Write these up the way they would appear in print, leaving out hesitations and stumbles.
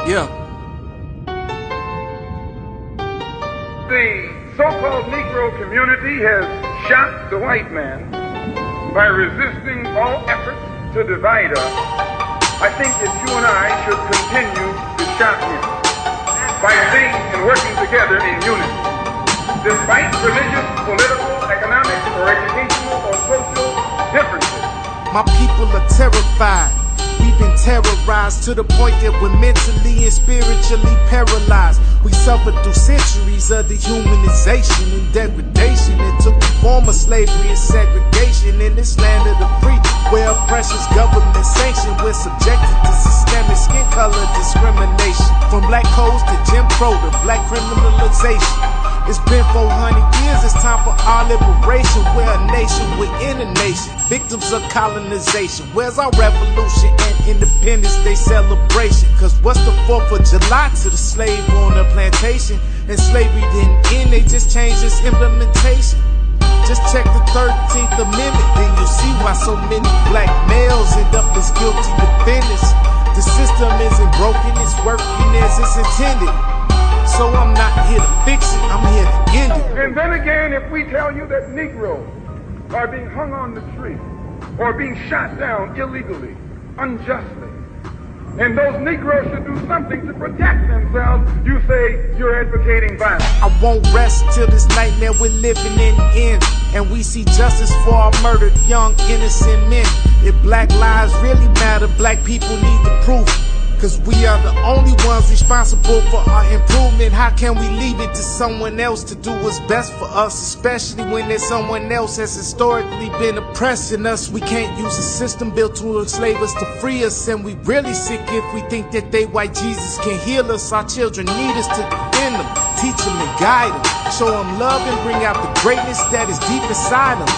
Yeah. The so-called Negro community has shot the white man by resisting all efforts to divide us. I think that you and I should continue to shock him by staying and working together in unity, despite religious, political, economic, or educational or social differences. My people are terrified. We've been terrorized to the point that we're mentally and spiritually paralyzed. We suffered through centuries of dehumanization and degradation. It took the form of slavery and segregation in this land of the free, where oppression's government sanctioned. We're subjected to systemic skin color discrimination, from black codes to Jim Crow to black criminalization. It's been 400 years, it's time for our liberation. We're a nation within a nation, victims of colonization. Where's our revolution and Independence Day celebration? Cause what's the 4th of July to the slave on the plantation? And slavery didn't end, they just changed its implementation. Just check the 13th Amendment, then you'll see why so many black males end up as guilty defendants. The system isn't broken, it's working as it's intended. So I'm not here to fix it, I'm here to end it. And then again, if we tell you that Negroes are being hung on the tree or being shot down illegally, unjustly, and those Negroes should do something to protect themselves, you say you're advocating violence. I won't rest till this nightmare we're living in ends, and we see justice for our murdered young innocent men. If black lives really matter, black people need the proof. Cause we are the only ones responsible for our improvement. How can we leave it to someone else to do what's best for us, especially when there's someone else has historically been oppressing us? We can't use a system built to enslave us to free us, and we really sick if we think that they white Jesus can heal us. Our children need us to defend them, teach them and guide them, show them love and bring out the greatness that is deep inside them.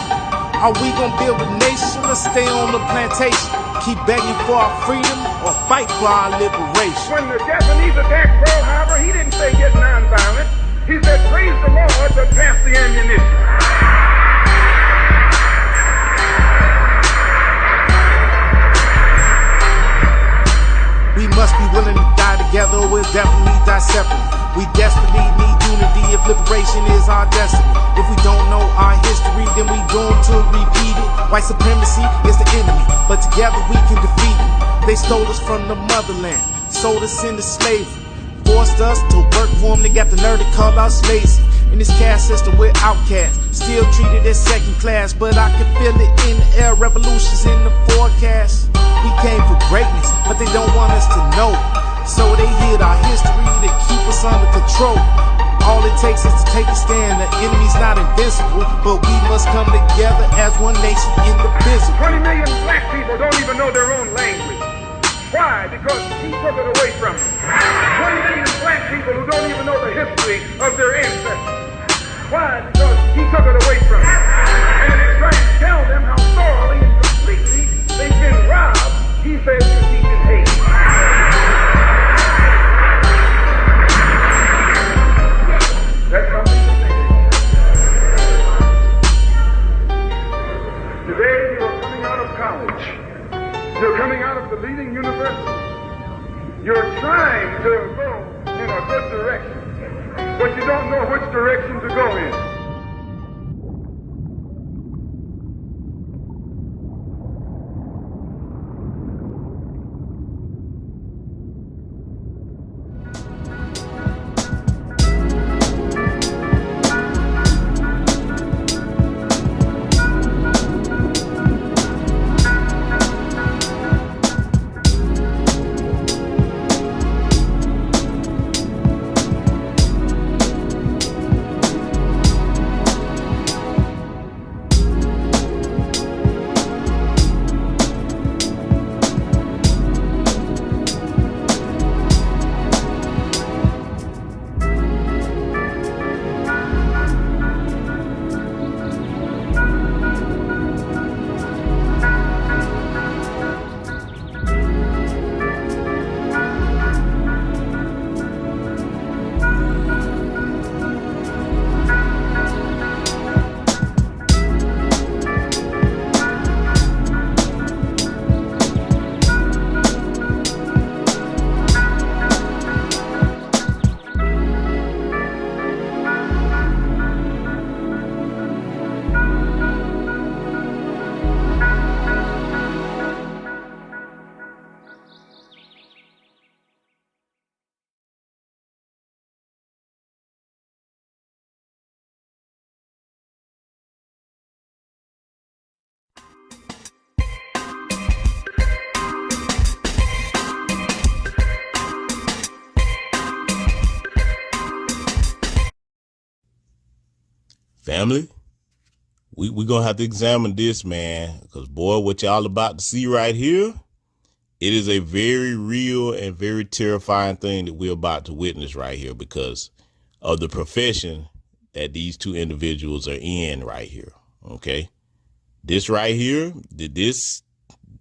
Are we gonna build a nation or stay on the plantation? Keep begging for our freedom or fight for our liberation? When the Japanese attacked Pearl Harbor, he didn't say get nonviolent. He said praise the Lord, but pass the ammunition. We must be willing to die together, or we'll definitely die separately. We desperately need unity if liberation is our destiny. If we don't know our history, then we doomed to repeat it. White supremacy is the enemy, but together we can defeat it. They stole us from the motherland, sold us into slavery, forced us to work for them. They got the nerve to call us lazy. In this caste system, we're outcasts, still treated as second class, but I can feel it in the air. Revolutions in the forecast. We came for greatness, but they don't want us to know. So they hid our history to keep us under control. All it takes is to take a stand. The enemy's not invincible, but we must come together as one nation, indivisible. 20 million black people don't even know their own language. Why? Because he took it away from them. 20 million black people who don't even know the history of their ancestors. Why? Because he took it away from them. And if you try and tell them how thoroughly and completely they've been robbed, he says you're teaching hate. That's something to think about. Today you are coming out of college. You're coming out of the leading university. You're trying to go in a good direction, but you don't know which direction to go in. Family, we gonna have to examine this, man, because boy, what y'all about to see right here, it is a very real and very terrifying thing that we're about to witness right here because of the profession that these two individuals are in right here. Okay, this right here, this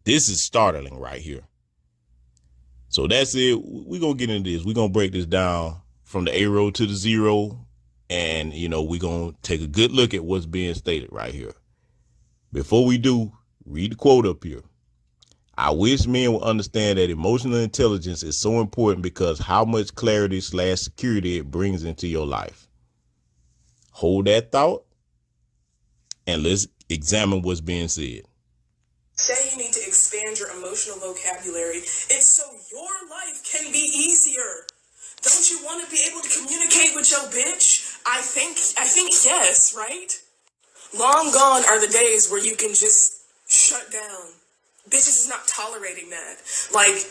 is startling right here. So that's it. We're gonna get into this. We're gonna break this down from the A-row to the zero. And, we're going to take a good look at what's being stated right here. Before we do, read the quote up here. I wish men would understand that emotional intelligence is so important because how much clarity/security it brings into your life. Hold that thought and let's examine what's being said. Say you need to expand your emotional vocabulary. It's so your life can be easier. Don't you want to be able to communicate with your bitch? I think yes, right? Long gone are the days where you can just shut down. Bitches is not tolerating that. Like,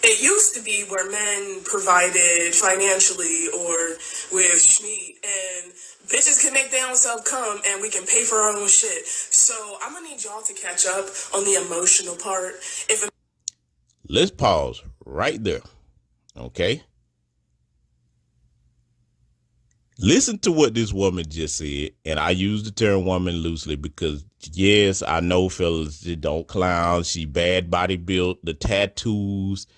it used to be where men provided financially or with schmeat, and bitches can make their own self come and we can pay for our own shit. So I'm gonna need y'all to catch up on the emotional part. Let's pause right there. Okay? Listen to what this woman just said, and I use the term woman loosely because, yes, I know fellas that don't clown. She bad body built, the tattoos,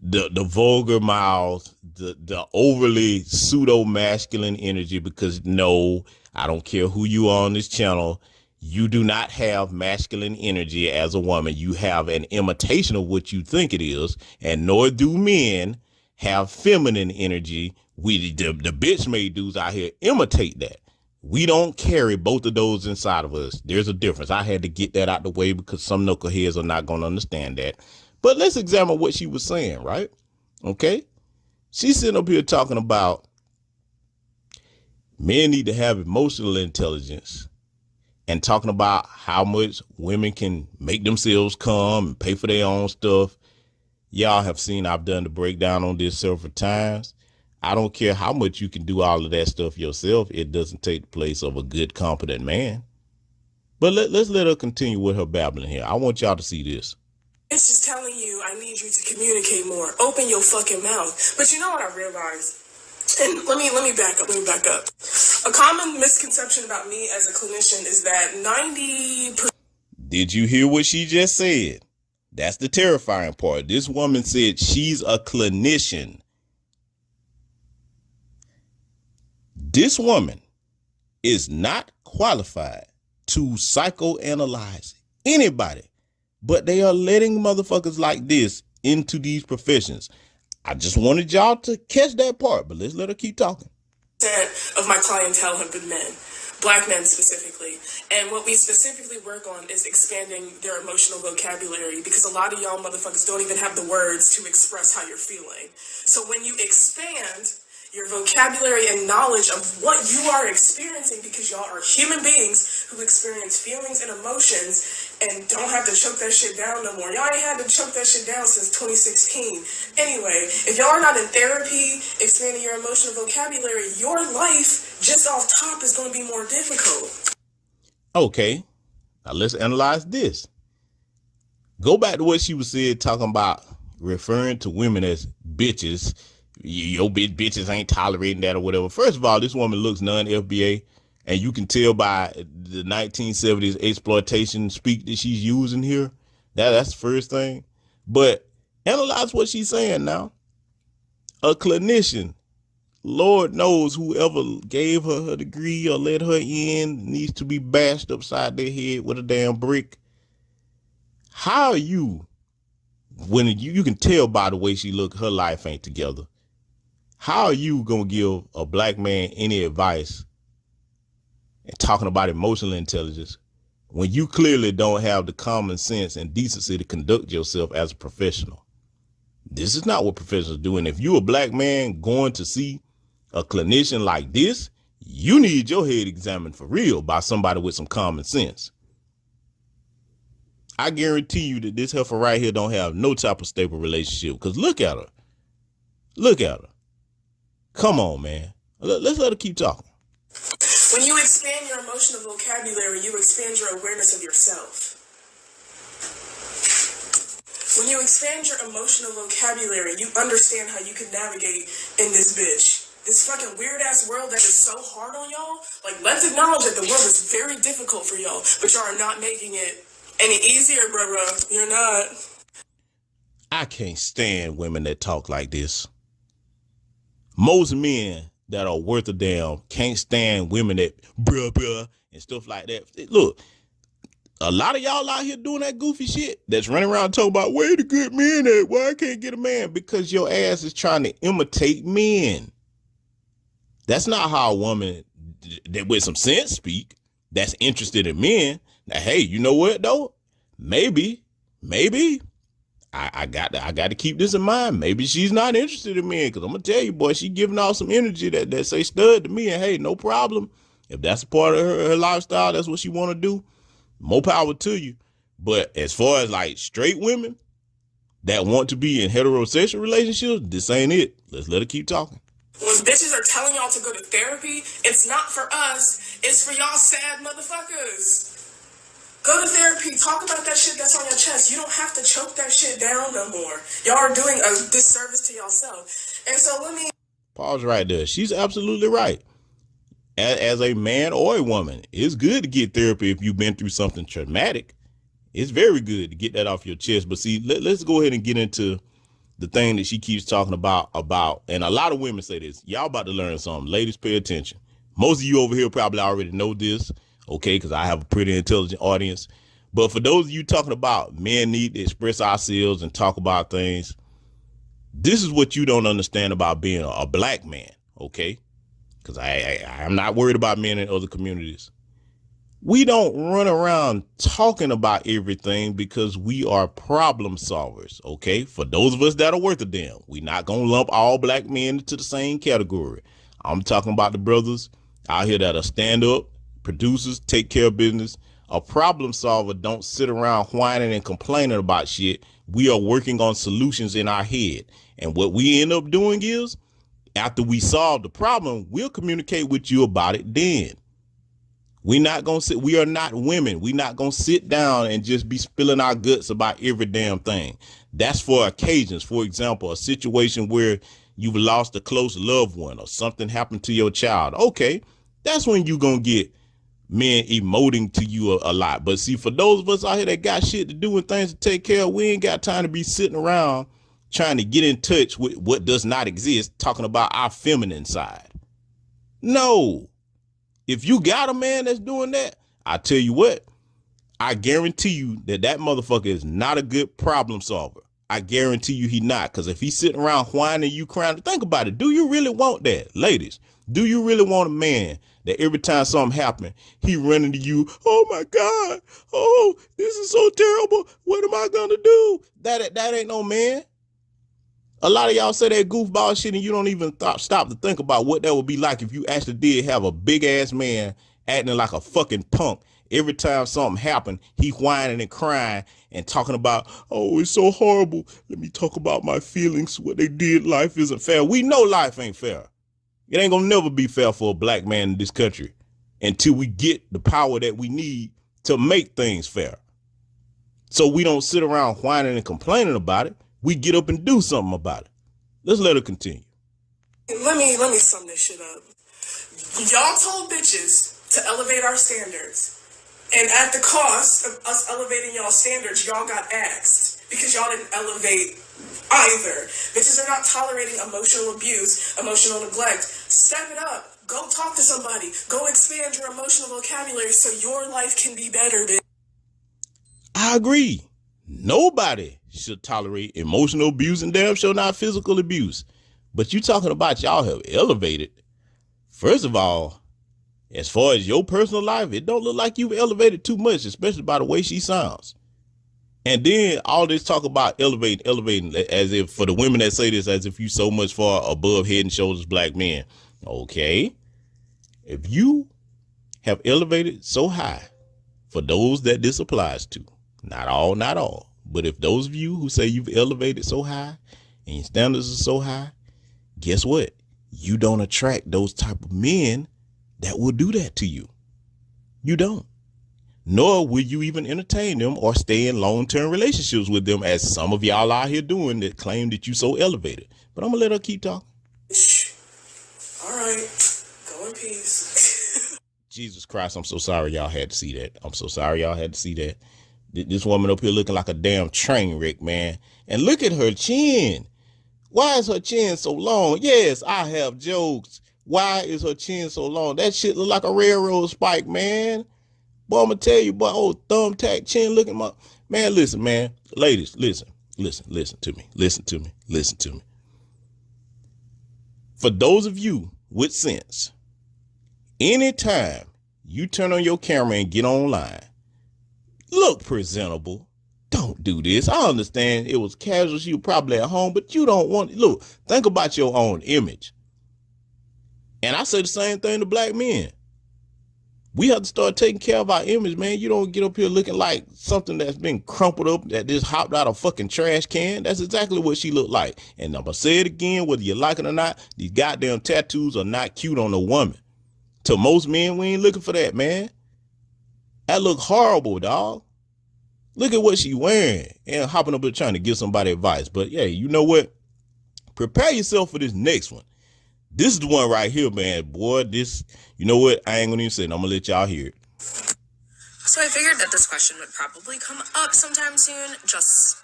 the vulgar mouth, the overly pseudo masculine energy. Because no, I don't care who you are on this channel, you do not have masculine energy as a woman. You have an imitation of what you think it is, and nor do men have feminine energy. We the bitch made dudes out here imitate that. We don't carry both of those inside of us. There's a difference. I had to get that out the way because some knuckleheads are not going to understand that. But let's examine what she was saying, right? Okay. She's sitting up here talking about men need to have emotional intelligence and talking about how much women can make themselves come and pay for their own stuff. Y'all have seen I've done the breakdown on this several times. I don't care how much you can do all of that stuff yourself. It doesn't take the place of a good, competent man. But let's let her continue with her babbling here. I want y'all to see this. It's just telling you, I need you to communicate more. Open your fucking mouth. But you know what I realized? And let me back up. A common misconception about me as a clinician is that 90%. Did you hear what she just said? That's the terrifying part. This woman said she's a clinician. This woman is not qualified to psychoanalyze anybody, but they are letting motherfuckers like this into these professions. I just wanted y'all to catch that part, but let's let her keep talking. Of my clientele have been men, black men specifically. And what we specifically work on is expanding their emotional vocabulary because a lot of y'all motherfuckers don't even have the words to express how you're feeling. So when you expand your vocabulary and knowledge of what you are experiencing, because y'all are human beings who experience feelings and emotions and don't have to choke that shit down no more. Y'all ain't had to choke that shit down since 2016. Anyway, if y'all are not in therapy, expanding your emotional vocabulary, your life just off top is going to be more difficult. Okay, now let's analyze this. Go back to what she was said, talking about referring to women as bitches. Your bitches ain't tolerating that or whatever. First of all, this woman looks non-FBA, and you can tell by the 1970s exploitation speak that she's using here. That's the first thing. But analyze what she's saying now. A clinician, Lord knows whoever gave her her degree or let her in needs to be bashed upside their head with a damn brick. How are you, when you can tell by the way she look, her life ain't together. How are you going to give a black man any advice and talking about emotional intelligence when you clearly don't have the common sense and decency to conduct yourself as a professional? This is not what professionals do. And if you're a black man going to see a clinician like this, you need your head examined for real by somebody with some common sense. I guarantee you that this heifer right here don't have no type of stable relationship, because look at her. Look at her. Come on, man. Let's let her keep talking. When you expand your emotional vocabulary, you expand your awareness of yourself. When you expand your emotional vocabulary, you understand how you can navigate in this bitch. This fucking weird ass world that is so hard on y'all. Like, let's acknowledge that the world is very difficult for y'all, but y'all are not making it any easier, bruh. You're not. I can't stand women that talk like this. Most men that are worth a damn can't stand women that bruh and stuff like that. Look, a lot of y'all out here doing that goofy shit that's running around talking about where the good men at? Why I can't get a man? Because your ass is trying to imitate men. That's not how a woman that with some sense speak, that's interested in men. Now, hey, you know what though? Maybe I got to keep this in mind. Maybe she's not interested in men, because I'm gonna tell you, boy, she giving off some energy that say stud to me, and hey, no problem. If that's a part of her lifestyle, that's what she want to do, more power to you. But as far as like straight women that want to be in heterosexual relationships, this ain't it. Let's let her keep talking. When bitches are telling y'all to go to therapy, it's not for us. It's for y'all sad motherfuckers. Go to therapy. Talk about that shit that's on your chest. You don't have to choke that shit down no more. Y'all are doing a disservice to yourself. And so let me pause right there. She's absolutely right. As a man or a woman, it's good to get therapy if you've been through something traumatic. It's very good to get that off your chest. But see, let's go ahead and get into the thing that she keeps talking about, and a lot of women say this. Y'all about to learn something. Ladies, pay attention. Most of you over here probably already know this, okay, because I have a pretty intelligent audience. But for those of you talking about men need to express ourselves and talk about things, this is what you don't understand about being a black man, okay? Because I'm not worried about men in other communities. We don't run around talking about everything because we are problem solvers, okay? For those of us that are worth a damn, we're not going to lump all black men into the same category. I'm talking about the brothers out here that are stand up, producers, take care of business. A problem solver don't sit around whining and complaining about shit. We are working on solutions in our head. And what we end up doing is, after we solve the problem, we'll communicate with you about it then. We are not women. We're not going to sit down and just be spilling our guts about every damn thing. That's for occasions. For example, a situation where you've lost a close loved one or something happened to your child. Okay, that's when you're going to get men emoting to you a lot. But see, for those of us out here that got shit to do and things to take care of, we ain't got time to be sitting around trying to get in touch with what does not exist, talking about our feminine side. No. If you got a man that's doing that, I tell you what, I guarantee you that motherfucker is not a good problem solver. I guarantee you he not. Because if he's sitting around whining, you crying, think about it. Do you really want that? Ladies, do you really want a man that every time something happens, he running to you, oh my God, oh, this is so terrible. What am I going to do? That ain't no man. A lot of y'all say that goofball shit and you don't even stop to think about what that would be like if you actually did have a big ass man acting like a fucking punk. Every time something happened, he whining and crying and talking about, oh, it's so horrible. Let me talk about my feelings. What they did, life isn't fair. We know life ain't fair. It ain't gonna never be fair for a black man in this country until we get the power that we need to make things fair. So we don't sit around whining and complaining about it. We get up and do something about it. Let's let her continue. Let me sum this shit up. Y'all told bitches to elevate our standards. And at the cost of us elevating y'all standards, y'all got axed because y'all didn't elevate either. Bitches are not tolerating emotional abuse, emotional neglect. Step it up. Go talk to somebody. Go expand your emotional vocabulary so your life can be better, bitch. I agree. Nobody should tolerate emotional abuse and damn sure not physical abuse. But you talking about y'all have elevated. First of all, as far as your personal life, it don't look like you've elevated too much, especially by the way she sounds. And then all this talk about elevating, as if for the women that say this, as if you so much far above head and shoulders black men. Okay. If you have elevated so high, for those that this applies to, not all, but if those of you who say you've elevated so high and your standards are so high, guess what? You don't attract those type of men that will do that to you. You don't. Nor will you even entertain them or stay in long-term relationships with them, as some of y'all out here doing that claim that you so elevated. But I'm gonna let her keep talking. All right, go in peace. Jesus Christ, I'm so sorry y'all had to see that. I'm so sorry y'all had to see that. This woman up here looking like a damn train wreck, man. And look at her chin. Why is her chin so long? Yes, I have jokes. Why is her chin so long? That shit look like a railroad spike, man. Boy, I'm gonna tell you, boy, old thumbtack chin looking my man. Listen, man, ladies, listen to me. For those of you with sense, anytime you turn on your camera and get online, look presentable. Don't do this. I understand it was casual. You were probably at home, but you don't want it. Look, think about your own image. And I say the same thing to black men. We have to start taking care of our image, man. You don't get up here looking like something that's been crumpled up, that just hopped out of a fucking trash can. That's exactly what she looked like. And I'm going to say it again, whether you like it or not, these goddamn tattoos are not cute on a woman. To most men, we ain't looking for that, man. That look horrible, dog. Look at what she wearing and hopping up here trying to give somebody advice. But yeah, you know what? Prepare yourself for this next one. This is the one right here, man. Boy, this, you know what? I ain't gonna even say it. I'm gonna let y'all hear it. So I figured that this question would probably come up sometime soon, just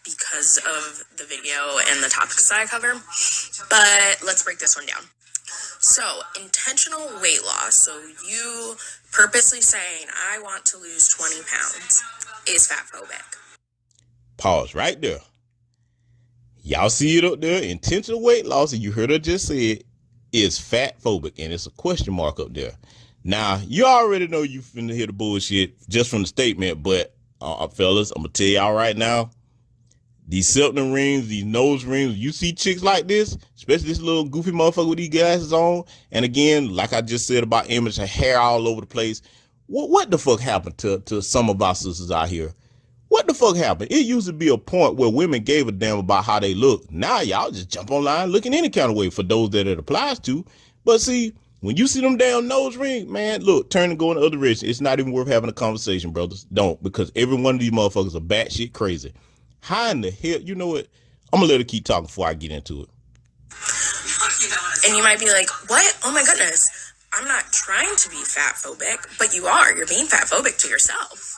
because of the video and the topics that I cover. But let's break this one down. So, intentional weight loss, so you purposely saying, I want to lose 20 pounds, is fat phobic. Pause right there. Y'all see it up there? Intentional weight loss, and you heard her just say it, is fat phobic, and it's a question mark up there. Now, you already know you finna hear the bullshit just from the statement, but fellas, I'm gonna tell y'all right now, these septum rings, these nose rings, you see chicks like this, especially this little goofy motherfucker with these glasses on, and again, like I just said about image, her hair all over the place. What the fuck happened to some of our sisters out here? What the fuck happened? It used to be a point where women gave a damn about how they look. Now y'all just jump online looking any kind of way for those that it applies to. But see, when you see them damn nose rings, man, look, turn and go in the other direction. It's not even worth having a conversation, brothers. Don't, because every one of these motherfuckers are batshit crazy. How in the hell, you know what? I'm gonna let her keep talking before I get into it. And you might be like, what? Oh my goodness. I'm not trying to be fat phobic, but you are. You're being fat phobic to yourself.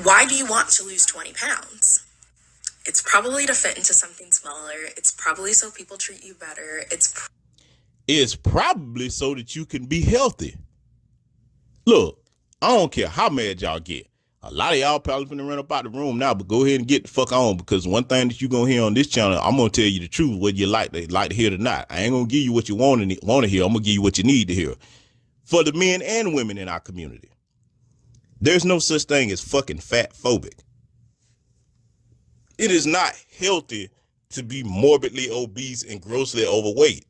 Why do you want to lose 20 pounds? It's probably to fit into something smaller. It's probably so people treat you better. It's probably so that you can be healthy. Look, I don't care how mad y'all get. A lot of y'all probably finna run up out the room now, but go ahead and get the fuck on, because one thing that you gonna hear on this channel, I'm gonna tell you the truth, whether you like to hear it or not. I ain't gonna give you what you want to hear. I'm gonna give you what you need to hear. For the men and women in our community, there's no such thing as fucking fat phobic. It is not healthy to be morbidly obese and grossly overweight.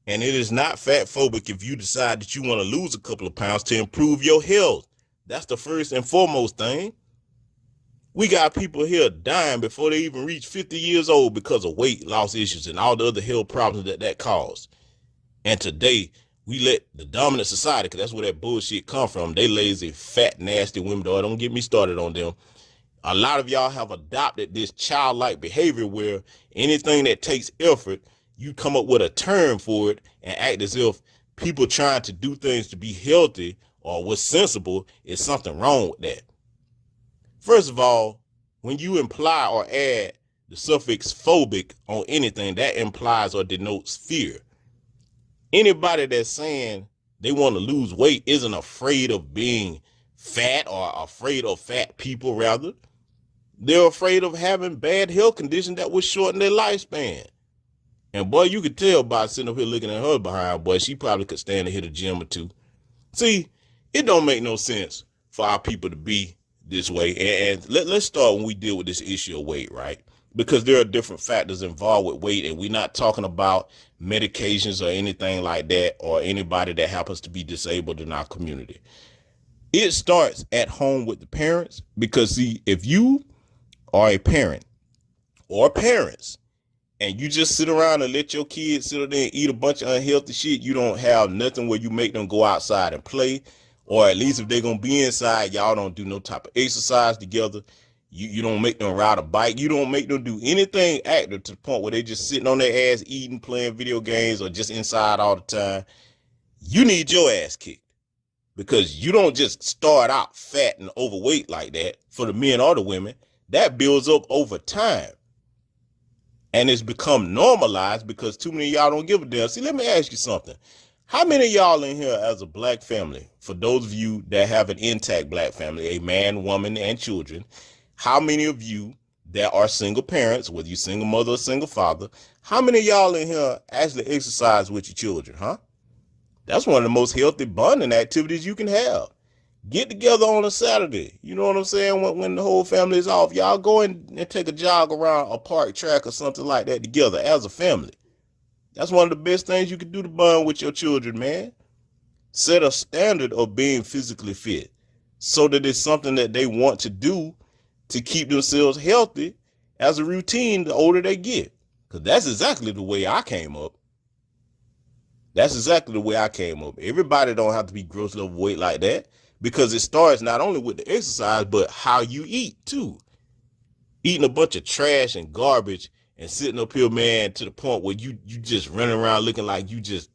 And it is not fat phobic if you decide that you want to lose a couple of pounds to improve your health. That's the first and foremost thing. We got people here dying before they even reach 50 years old because of weight loss issues and all the other health problems that caused. And today, we let the dominant society, because that's where that bullshit come from. They lazy, fat, nasty women. Don't get me started on them. A lot of y'all have adopted this childlike behavior where anything that takes effort, you come up with a term for it and act as if people trying to do things to be healthy or what's sensible is something wrong with that. First of all, when you imply or add the suffix phobic on anything, that implies or denotes fear. Anybody that's saying they want to lose weight isn't afraid of being fat or afraid of fat people, rather. They're afraid of having bad health conditions that would shorten their lifespan. And boy, you could tell by sitting up here looking at her behind, boy, she probably could stand to hit a gym or two. See, it don't make no sense for our people to be this way. And let's start when we deal with this issue of weight, right? Because there are different factors involved with weight, and we're not talking about medications or anything like that, or anybody that happens to be disabled in our community. It starts at home with the parents, because see, if you are a parent or parents and you just sit around and let your kids sit there and eat a bunch of unhealthy shit, you don't have nothing where you make them go outside and play, or at least if they're gonna be inside, y'all don't do no type of exercise together. You don't make them ride a bike. You don't make them do anything active to the point where they just sitting on their ass eating, playing video games, or just inside all the time. You need your ass kicked, because you don't just start out fat and overweight like that for the men or the women. That builds up over time. And it's become normalized because too many of y'all don't give a damn. See, let me ask you something. How many of y'all in here as a black family, for those of you that have an intact black family, a man, woman, and children, how many of you that are single parents, whether you're single mother or single father, how many of y'all in here actually exercise with your children, huh? That's one of the most healthy bonding activities you can have. Get together on a Saturday. You know what I'm saying? When the whole family is off, y'all go and take a jog around a park track or something like that together as a family. That's one of the best things you can do to bond with your children, man. Set a standard of being physically fit so that it's something that they want to do to keep themselves healthy as a routine the older they get. Because that's exactly the way I came up. Everybody don't have to be grossly overweight like that, because it starts not only with the exercise, but how you eat too. Eating a bunch of trash and garbage and sitting up here, man, to the point where you just running around looking like you just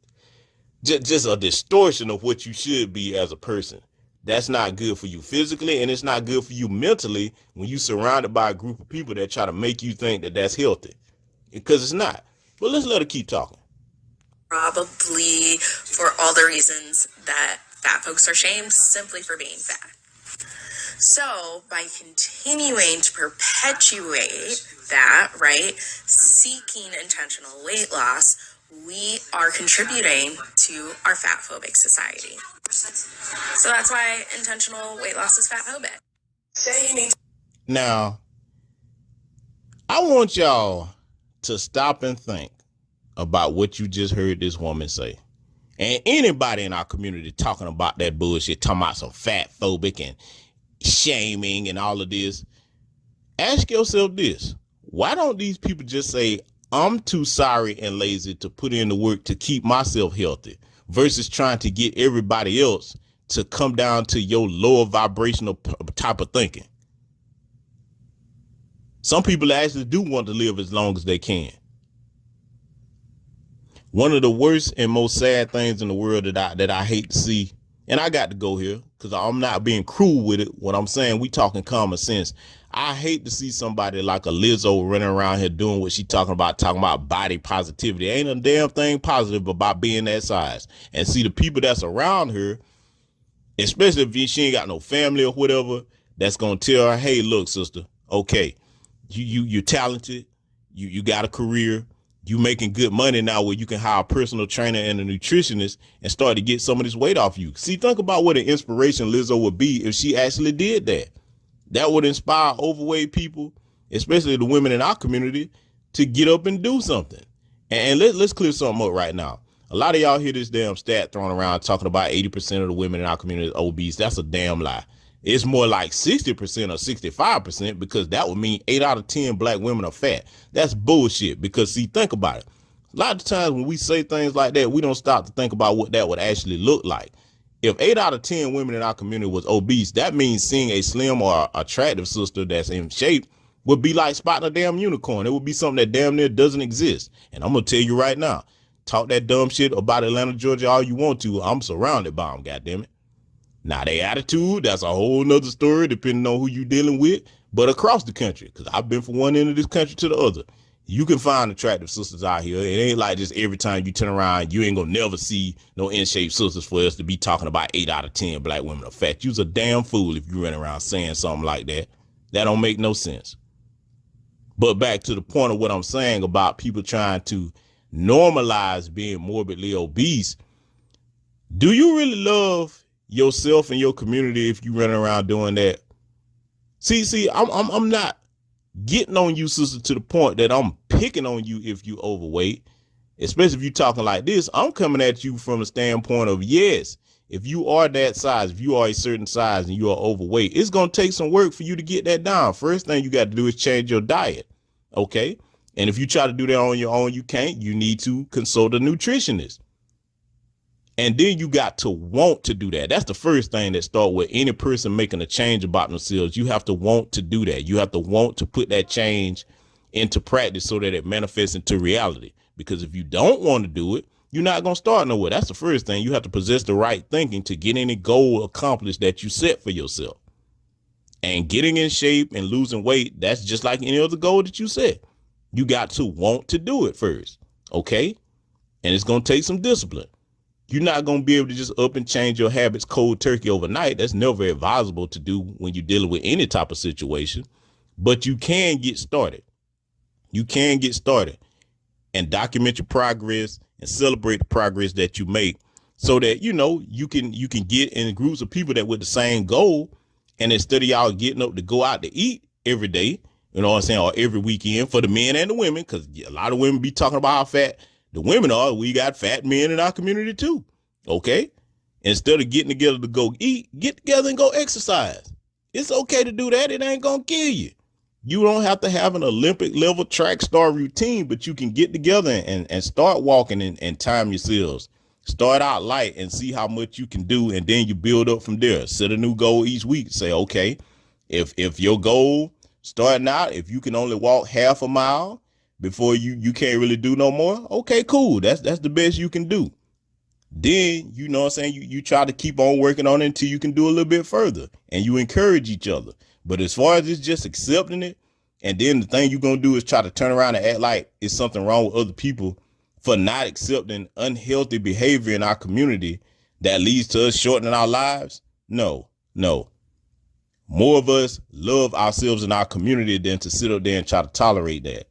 a distortion of what you should be as a person. That's not good for you physically, and it's not good for you mentally when you're surrounded by a group of people that try to make you think that that's healthy, because it's not. But let's let her keep talking. Probably for all the reasons that fat folks are shamed simply for being fat. So by continuing to perpetuate that, right, seeking intentional weight loss, we are contributing to our fat phobic society. So that's why intentional weight loss is fat phobic. Now, I want y'all to stop and think about what you just heard this woman say. And anybody in our community talking about that bullshit, talking about some fat phobic and shaming and all of this. Ask yourself this. Why don't these people just say, I'm too sorry and lazy to put in the work to keep myself healthy, versus trying to get everybody else to come down to your lower vibrational type of thinking? Some people actually do want to live as long as they can. One of the worst and most sad things in the world that I hate to see, and I got to go here because I'm not being cruel with it. What I'm saying, we talking common sense. I hate to see somebody like a Lizzo running around here doing what she talking about body positivity. Ain't a damn thing positive about being that size. And see the people that's around her, especially if she ain't got no family or whatever, that's gonna tell her, hey, look, sister, okay, you're talented, you got a career. You making good money now where you can hire a personal trainer and a nutritionist and start to get some of this weight off you. See, think about what an inspiration Lizzo would be if she actually did that. That would inspire overweight people, especially the women in our community, to get up and do something. And let's clear something up right now. A lot of y'all hear this damn stat thrown around talking about 80% of the women in our community are obese. That's a damn lie. It's more like 60% or 65%, because that would mean 8 out of 10 black women are fat. That's bullshit, because see, think about it. A lot of times when we say things like that, we don't stop to think about what that would actually look like. If 8 out of 10 women in our community was obese, that means seeing a slim or attractive sister that's in shape would be like spotting a damn unicorn. It would be something that damn near doesn't exist. And I'm going to tell you right now, talk that dumb shit about Atlanta, Georgia all you want to. I'm surrounded by them, goddammit. Now, their attitude, that's a whole nother story, depending on who you dealing with. But across the country, because I've been from one end of this country to the other, you can find attractive sisters out here. It ain't like just every time you turn around, you ain't gonna never see no in-shape sisters for us to be talking about 8 out of 10 black women are fat. You's a damn fool if you run around saying something like that. That don't make no sense. But back to the point of what I'm saying about people trying to normalize being morbidly obese. Do you really love yourself and your community if you run around doing that? See, I'm not getting on you, sister, to the point that I'm picking on you if you overweight, especially if you talking like this. I'm coming at you from the standpoint of, yes, if you are that size, if you are a certain size and you are overweight, it's going to take some work for you to get that down. First thing you got to do is change your diet. Okay. And if you try to do that on your own, you can't. You need to consult a nutritionist. And then you got to want to do that. That's the first thing that starts with any person making a change about themselves. You have to want to do that. You have to want to put that change into practice so that it manifests into reality. Because if you don't want to do it, you're not going to start nowhere. That's the first thing. You have to possess the right thinking to get any goal accomplished that you set for yourself. And getting in shape and losing weight, that's just like any other goal that you set. You got to want to do it first. Okay? And it's going to take some discipline. You're not going to be able to just up and change your habits cold turkey overnight. That's never advisable to do when you're dealing with any type of situation. But you can get started. You can get started and document your progress and celebrate the progress that you make so that, you know, you can get in groups of people that with the same goal. And instead of y'all getting up to go out to eat every day, you know what I'm saying, or every weekend for the men and the women, because a lot of women be talking about how fat the women are. We got fat men in our community too. Okay. Instead of getting together to go eat, get together and go exercise. It's okay to do that. It ain't going to kill you. You don't have to have an Olympic level track star routine, but you can get together and start walking and time yourselves. Start out light and see how much you can do. And then you build up from there. Set a new goal each week. Say, okay, if your goal starting out, if you can only walk half a mile before you can't really do no more. Okay, cool. That's the best you can do. Then, you know what I'm saying? You try to keep on working on it until you can do a little bit further and you encourage each other. But as far as it's just accepting it, and then the thing you're going to do is try to turn around and act like it's something wrong with other people for not accepting unhealthy behavior in our community that leads to us shortening our lives. No. More of us love ourselves in our community than to sit up there and try to tolerate that.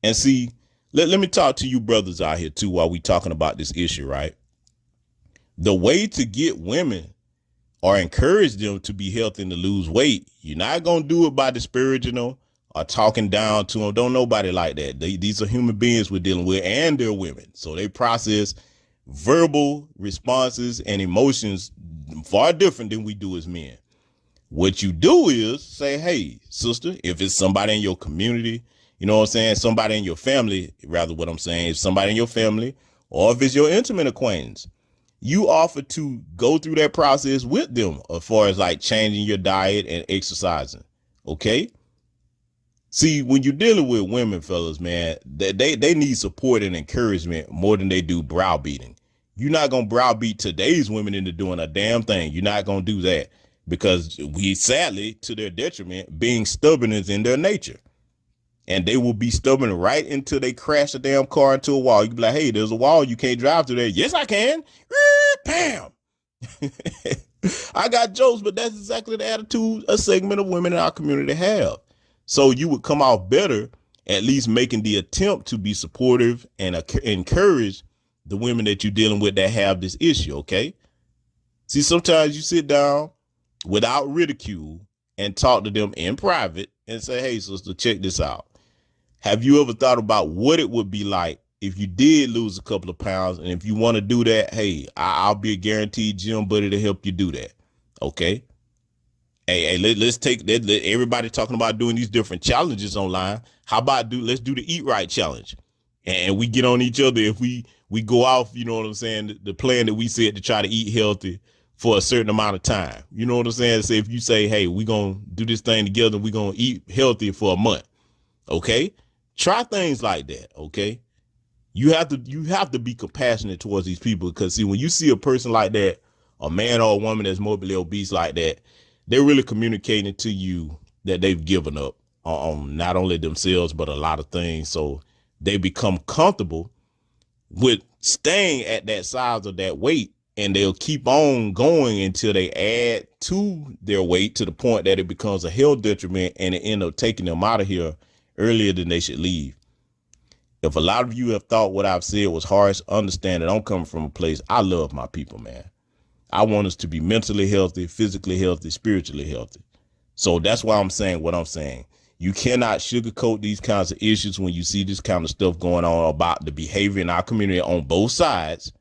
And see, let me talk to you brothers out here too while we talking about this issue, right? The way to get women or encourage them to be healthy and to lose weight, you're not going to do it by disparaging them or talking down to them. Don't nobody like that. These are human beings we're dealing with, and they're women. So they process verbal responses and emotions far different than we do as men. What you do is say, hey, sister, if it's somebody in your community, you know what I'm saying? Somebody in your family, rather what I'm saying, if somebody in your family, or if it's your intimate acquaintance, you offer to go through that process with them as far as like changing your diet and exercising. Okay. See, when you're dealing with women, fellas, man, they need support and encouragement more than they do browbeating. You're not going to browbeat today's women into doing a damn thing. You're not going to do that because we, sadly, to their detriment, being stubborn is in their nature. And they will be stubborn right until they crash a damn car into a wall. You be like, hey, there's a wall. You can't drive through there. Yes, I can. Bam. I got jokes, but that's exactly the attitude a segment of women in our community have. So you would come out better, at least making the attempt to be supportive and encourage the women that you're dealing with that have this issue. Okay. See, sometimes you sit down without ridicule and talk to them in private and say, hey, sister, check this out. Have you ever thought about what it would be like if you did lose a couple of pounds? And if you want to do that, hey, I'll be a guaranteed gym buddy to help you do that. Okay. Hey, let's take that. Everybody talking about doing these different challenges online. How about let's do the Eat Right challenge, and we get on each other. If we go off, you know what I'm saying, the plan that we said to try to eat healthy for a certain amount of time. You know what I'm saying? So if you say, hey, we're going to do this thing together, we're going to eat healthy for a month. Okay. Try things like that. Okay. You have to be compassionate towards these people, because see, when you see a person like that, a man or a woman that's morbidly obese like that, they're really communicating to you that they've given up on not only themselves, but a lot of things. So they become comfortable with staying at that size or that weight, and they'll keep on going until they add to their weight to the point that it becomes a health detriment, and it ends up taking them out of here earlier than they should leave. If a lot of you have thought what I've said was harsh, understand that I'm coming from a place. I love my people, man. I want us to be mentally healthy, physically healthy, spiritually healthy. So that's why I'm saying what I'm saying. You cannot sugarcoat these kinds of issues when you see this kind of stuff going on about the behavior in our community on both sides.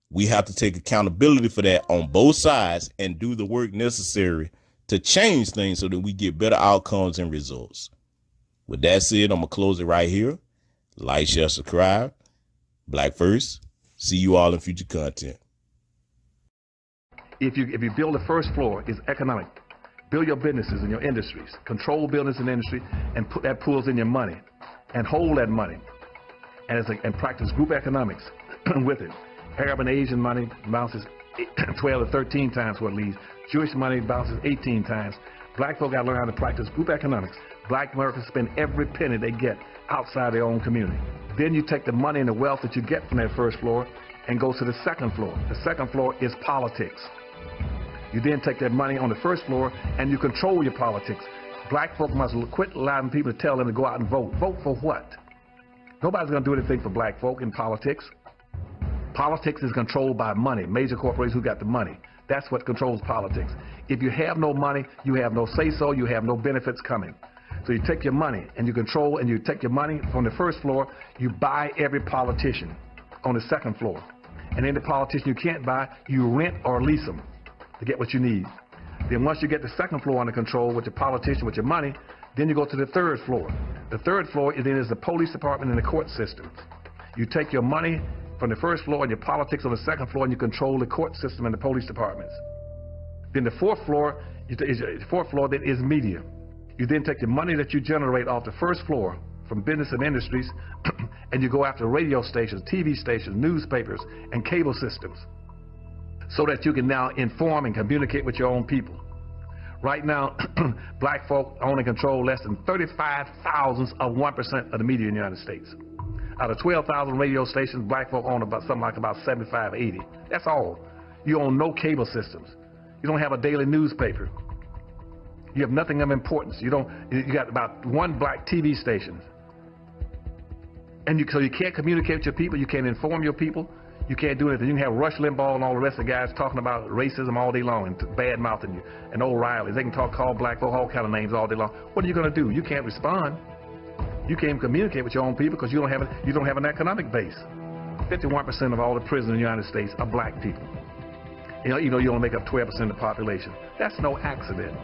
We have to take accountability for that on both sides and do the work necessary to change things so that we get better outcomes and results. With that said, I'm going to close it right here. Like, share, subscribe. Black First. See you all in future content. If you build the first floor, it's economic. Build your businesses and your industries. Control business and industry, and put that pulls in your money, and hold that money, and practice group economics with it. Arab and Asian money bounces 12 to 13 times what it leaves. Jewish money bounces 18 times. Black folk got to learn how to practice group economics. Black Americans spend every penny they get outside their own community. Then you take the money and the wealth that you get from that first floor and go to the second floor. The second floor is politics. You then take that money on the first floor and you control your politics. Black folk must quit allowing people to tell them to go out and vote. Vote for what? Nobody's going to do anything for black folk in politics. Politics is controlled by money, major corporations who got the money. That's what controls politics. If you have no money, you have no say-so, you have no benefits coming. So you take your money and you control, and you take your money from the first floor, you buy every politician on the second floor. And then the politician you can't buy, you rent or lease them to get what you need. Then once you get the second floor under control with your politician, with your money, then you go to the third floor. The third floor then is the police department and the court system. You take your money from the first floor and your politics on the second floor, and you control the court system and the police departments. Then the fourth floor then is media. You then take the money that you generate off the first floor from business and industries, and you go after radio stations, TV stations, newspapers, and cable systems, so that you can now inform and communicate with your own people. Right now, black folk own and control less than 35 thousandths of 1% of the media in the United States. Out of 12,000 radio stations, black folk own about 75, 80. That's all. You own no cable systems. You don't have a daily newspaper. You have nothing of importance. You got about one black TV station. And so you can't communicate with your people, you can't inform your people, you can't do anything. You can have Rush Limbaugh and all the rest of the guys talking about racism all day long and bad-mouthing you, and O'Reilly. They can call black folk all kind of names all day long. What are you going to do? You can't respond. You can't communicate with your own people because you don't have an economic base. 51% of all the prisoners in the United States are black people. You only make up 12% of the population. That's no accident.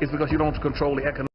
It's because you don't control the economic